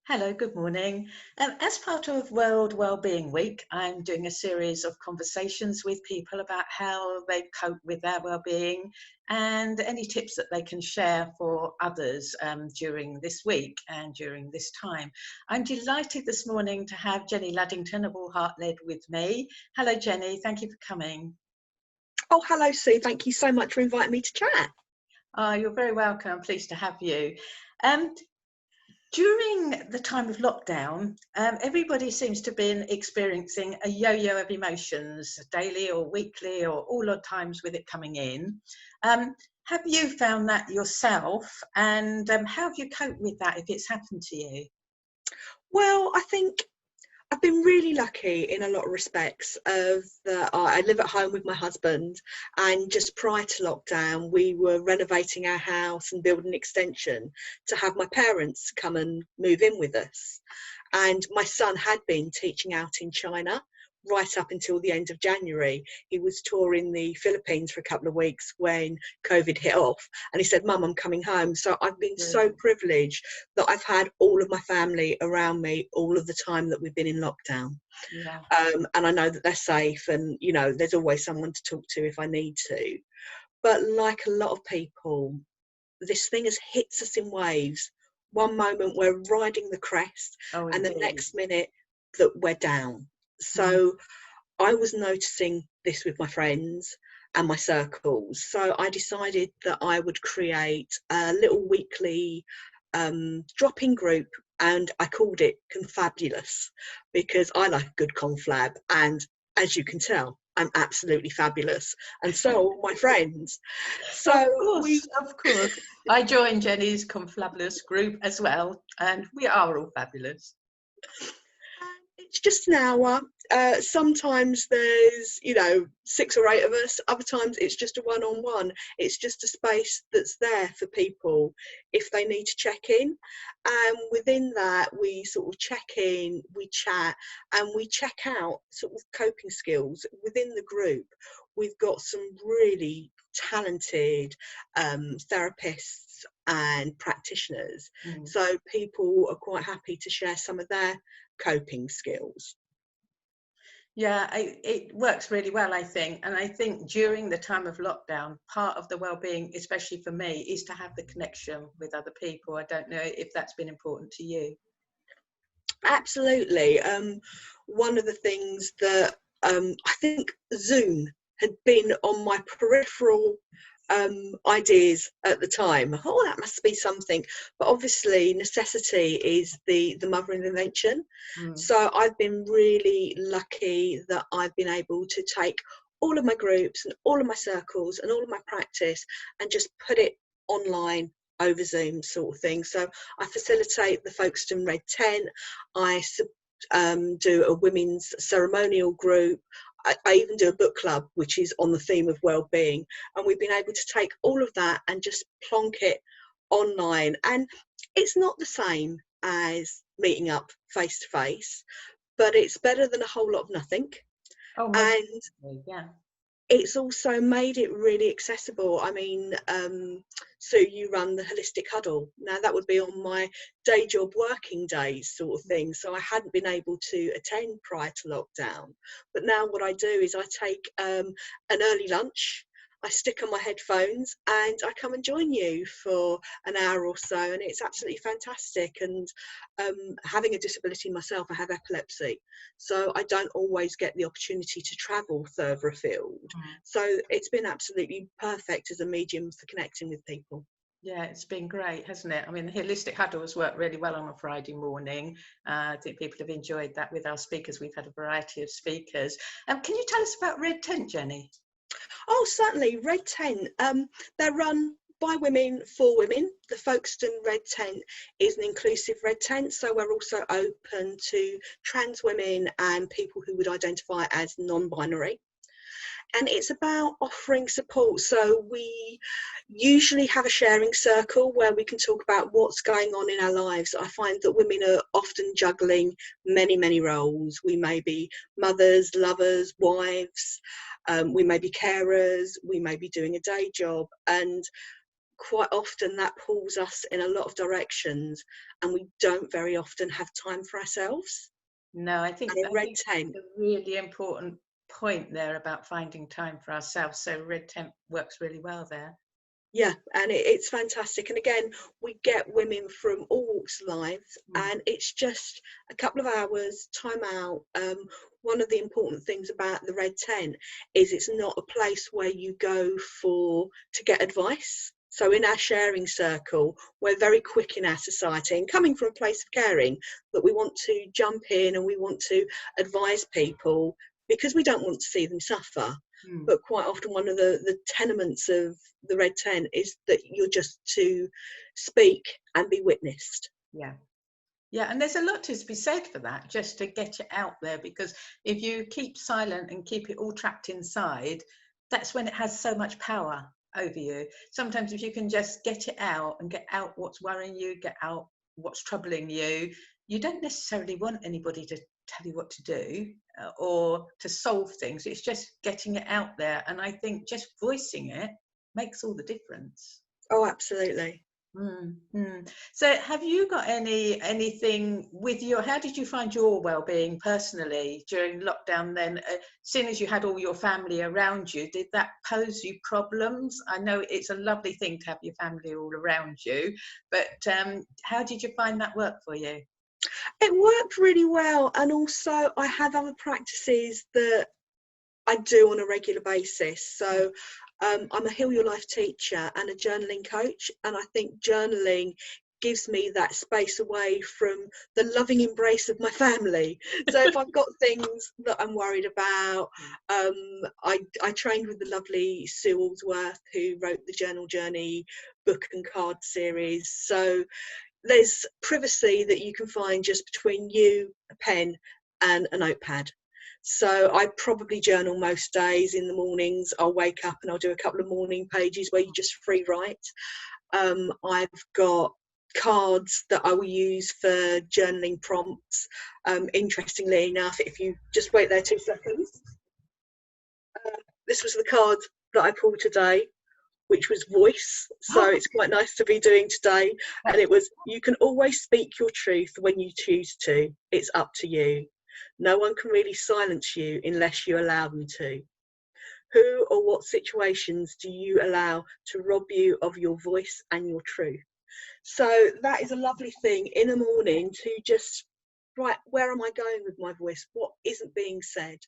Hello, good morning. As part of World Wellbeing Week, I'm doing a series of conversations with people about how they cope with their well-being and any tips that they can share for others during this week and during this time. I'm delighted this morning to have Jenny Luddington of All Heart Led with me. Hello, Jenny. Thank you for coming. Oh, hello, Sue. Thank you so much for inviting me to chat. You're very welcome. I'm pleased to have you. During the time of lockdown, everybody seems to have been experiencing a yo-yo of emotions, daily or weekly or all odd times with it coming in. Have you found that yourself, and how have you coped with that if it's happened to you? Well, I think I've been really lucky in a lot of respects. I live at home with my husband, and just prior to lockdown, we were renovating our house and building an extension to have my parents come and move in with us. And my son had been teaching out in China right up until the end of January. He was touring the Philippines for a couple of weeks when COVID hit off, and he said, "Mum, I'm coming home." So I've been so privileged that I've had all of my family around me all of the time that we've been in lockdown. Yeah. And I know that they're safe, and there's always someone to talk to if I need to. But like a lot of people, this thing has hit us in waves. One moment we're riding the crest, and the next minute that we're down. So I was noticing this with my friends and my circles. So I decided that I would create a little weekly drop-in group, and I called it Confabulous because I like a good conflab, and as you can tell, I'm absolutely fabulous, and so are my friends. So of course. I joined Jenny's Confabulous group as well, and we are all fabulous. It's just an hour. Sometimes there's 6 or 8 of us. Other times it's just a one-on-one. It's just a space that's there for people if they need to check in, and within that we sort of check in, we chat, and we check out sort of coping skills within the group. We've got some really talented therapists and practitioners, so people are quite happy to share some of their coping skills. Yeah, it works really well, I think. And I think during the time of lockdown, part of the well-being, especially for me, is to have the connection with other people. I don't know if that's been important to you. Absolutely. One of the things that I think Zoom had been on my peripheral ideas at the time. Oh, that must be something. But obviously necessity is the mother of invention. So I've been really lucky that I've been able to take all of my groups and all of my circles and all of my practice and just put it online over Zoom sort of thing. So I facilitate the Folkestone Red Tent. I do a women's ceremonial group. I even do a book club, which is on the theme of well-being. And we've been able to take all of that and just plonk it online. And it's not the same as meeting up face to face, but it's better than a whole lot of nothing. It's also made it really accessible. I mean, so you run the Holistic Huddle. Now that would be on my day job working days sort of thing. So I hadn't been able to attend prior to lockdown. But now what I do is I take an early lunch, I stick on my headphones, and I come and join you for an hour or so, and it's absolutely fantastic. And having a disability myself, I have epilepsy, so I don't always get the opportunity to travel further afield. So it's been absolutely perfect as a medium for connecting with people. Yeah, it's been great, hasn't it? I mean, the Holistic Huddle has worked really well on a Friday morning. I think people have enjoyed that with our speakers. We've had a variety of speakers. Can you tell us about Red Tent, Jenny? Oh, certainly. Red Tent. They're run by women for women. The Folkestone Red Tent is an inclusive red tent, so we're also open to trans women and people who would identify as non-binary. And it's about offering support. So we usually have a sharing circle where we can talk about what's going on in our lives. I find that women are often juggling many, many roles. We may be mothers, lovers, wives, we may be carers, we may be doing a day job. And quite often that pulls us in a lot of directions, and we don't very often have time for ourselves. No, And in I Red think Tent, a really important point there about finding time for ourselves. So red tent works really well there. yeah, and it's fantastic. And again, we get women from all walks of lives, Mm. and it's just a couple of hours, time out. One of the important things about the Red Tent is it's not a place where you go to get advice. So in our sharing circle, we're very quick in our society, and coming from a place of caring, that we want to jump in and we want to advise people because we don't want to see them suffer. Mm. But quite often one of the tenements of the Red Tent is that you're just to speak and be witnessed. Yeah. Yeah, and there's a lot to be said for that, just to get it out there, because if you keep silent and keep it all trapped inside, that's when it has so much power over you. Sometimes if you can just get it out and get out what's worrying you, get out what's troubling you, you don't necessarily want anybody to tell you what to do or to solve things. It's just getting it out there. And I think just voicing it makes all the difference. Oh, absolutely. Mm, mm. So have you got anything with your, how did you find your well-being personally during lockdown then? Seeing as you had all your family around you, did that pose you problems? I know it's a lovely thing to have your family all around you, but how did you find that work for you? It worked really well, and also I have other practices that I do on a regular basis. So I'm a Heal Your Life teacher and a journaling coach, and I think journaling gives me that space away from the loving embrace of my family. So if I've got things that I'm worried about, I trained with the lovely Sue Allsworth, who wrote the Journal Journey book and card series. So there's privacy that you can find just between you, a pen, and a notepad. So I probably journal most days in the mornings. I'll wake up and I'll do a couple of morning pages where you just free write. I've got cards that I will use for journaling prompts. Interestingly enough, if you just wait there 2 seconds, this was the card that I pulled today, which was voice. So it's quite nice to be doing today. And it was, you can always speak your truth when you choose to. It's up to you. No one can really silence you unless you allow them to. Who or what situations do you allow to rob you of your voice and your truth? So that is a lovely thing in the morning to just, right, where am I going with my voice? What isn't being said?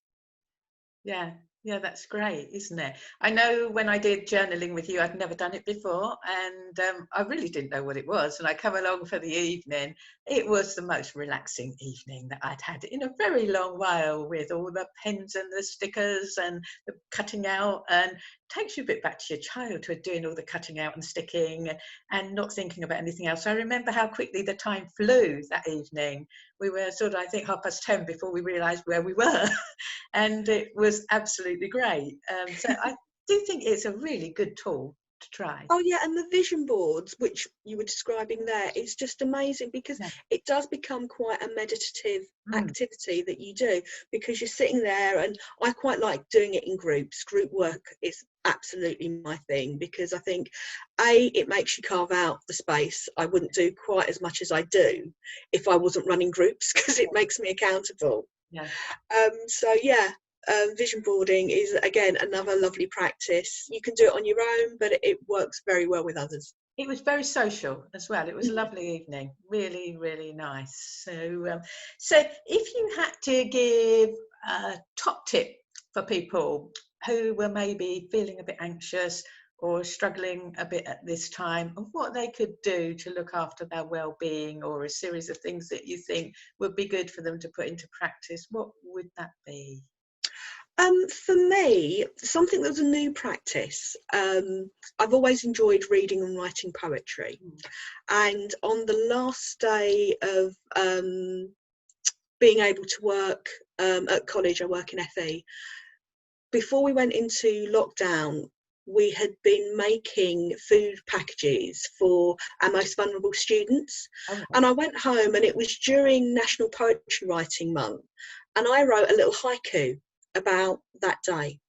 Yeah, yeah, that's great, isn't it? I know when I did journaling with you, I'd never done it before, and I really didn't know what it was. And I come along for the evening. It was the most relaxing evening that I'd had in a very long while, with all the pens and the stickers and the cutting out, and takes you a bit back to your childhood, doing all the cutting out and sticking and not thinking about anything else. I remember how quickly the time flew that evening. We were sort of, I think, 10:30 before we realised where we were. And it was absolutely great. So I do think it's a really good tool to try. Oh yeah, and the vision boards, which you were describing there, is just amazing because Yeah. it does become quite a meditative Mm. activity that you do, because you're sitting there, and I quite like doing it in groups. Group work is absolutely my thing, because I think it makes you carve out the space. I wouldn't do quite as much as I do if I wasn't running groups, because it makes me accountable. Yeah. So yeah, vision boarding is again another lovely practice. You can do it on your own, but it works very well with others. It was very social as well. It was a lovely evening, really, really nice. So if you had to give a top tip for people who were maybe feeling a bit anxious or struggling a bit at this time, of what they could do to look after their well-being, or a series of things that you think would be good for them to put into practice, what would that be? For me, something that was a new practice. I've always enjoyed reading and writing poetry, and on the last day of being able to work at college, I work in FE. Before we went into lockdown, we had been making food packages for our most vulnerable students. Oh, And I went home, and it was during National Poetry Writing Month, and I wrote a little haiku about that day.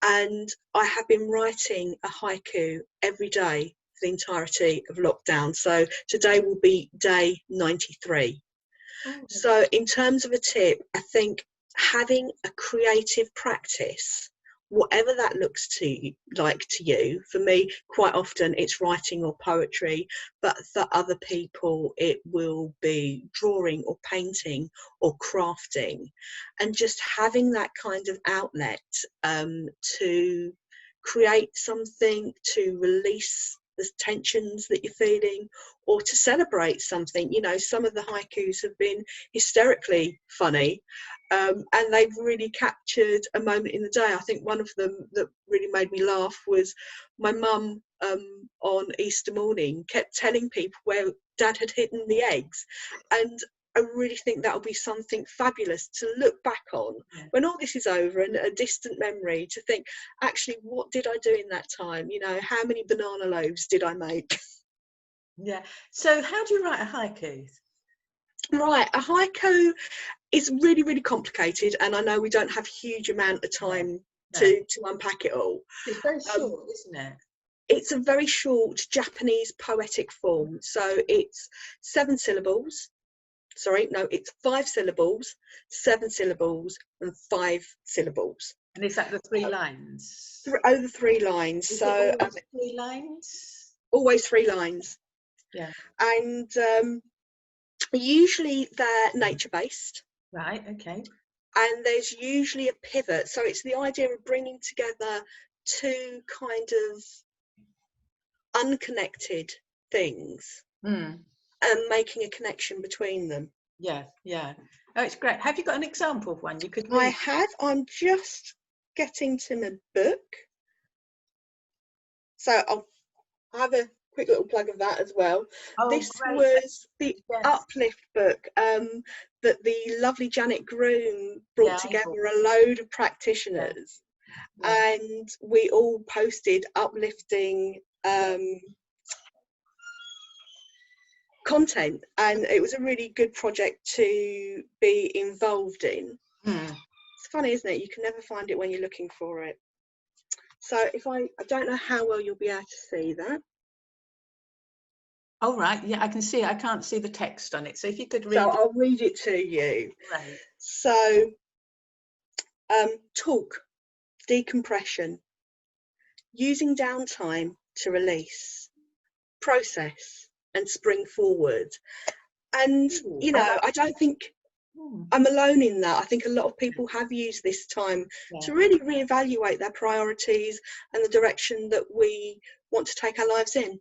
And I have been writing a haiku every day the entirety of lockdown. So today will be day 93. Oh, So in terms of a tip, I think having a creative practice, whatever that looks like to you, for me, quite often it's writing or poetry, but for other people, it will be drawing or painting or crafting, and just having that kind of outlet to create something, to release the tensions that you're feeling, or to celebrate something. You know, some of the haikus have been hysterically funny, and they've really captured a moment in the day. I think one of them that really made me laugh was my mum on Easter morning kept telling people where Dad had hidden the eggs, and I really think that'll be something fabulous to look back on when all this is over, and a distant memory to think, actually, what did I do in that time? You know, how many banana loaves did I make? Yeah. So how do you write a haiku? Right, a haiku is really, really complicated, and I know we don't have a huge amount of time to unpack it all. It's very short, isn't it? It's a very short Japanese poetic form. So it's 7 syllables. Sorry, no, it's 5 syllables, 7 syllables, and 5 syllables. And is that the 3 lines? Over 3 lines. Is so it always 3 lines? always 3 lines. Yeah. And usually they're nature-based. Right, okay. And there's usually a pivot. So it's the idea of bringing together 2 kind of unconnected things and making a connection between them. Yeah, yeah. Oh, it's great. Have you got an example of one you could read? I have. I'm just getting to my book. So I'll have a quick little plug of that as well. Oh, this great. was the Uplift book that the lovely Janet Groom brought together a load of practitioners, and we all posted uplifting content, and it was a really good project to be involved in. It's funny, isn't it? You can never find it when you're looking for it. So if I don't know how well you'll be able to see that. Oh, right. Yeah, I can see it. I can't see the text on it. So if you could read So I'll read it to you. Right. So talk, decompression, using downtime to release, process, and spring forward. And, you know, I don't think I'm alone in that. I think a lot of people have used this time to really reevaluate their priorities and the direction that we want to take our lives in.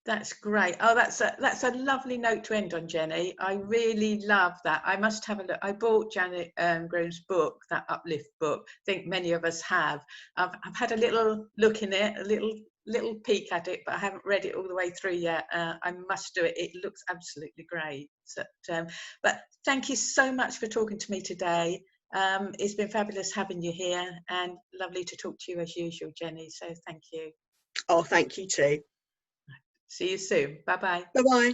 That's great. Oh, that's a lovely note to end on, Jenny. I really love that. I must have a look. I bought Janet Groom's book, that Uplift book. I think many of us have. I've had a little look in it, a little peek at it, but I haven't read it all the way through yet. I must do it. It looks absolutely great. So, but thank you so much for talking to me today. It's been fabulous having you here, and lovely to talk to you as usual, Jenny. So thank you. Oh, thank you too. See you soon. Bye-bye. Bye-bye.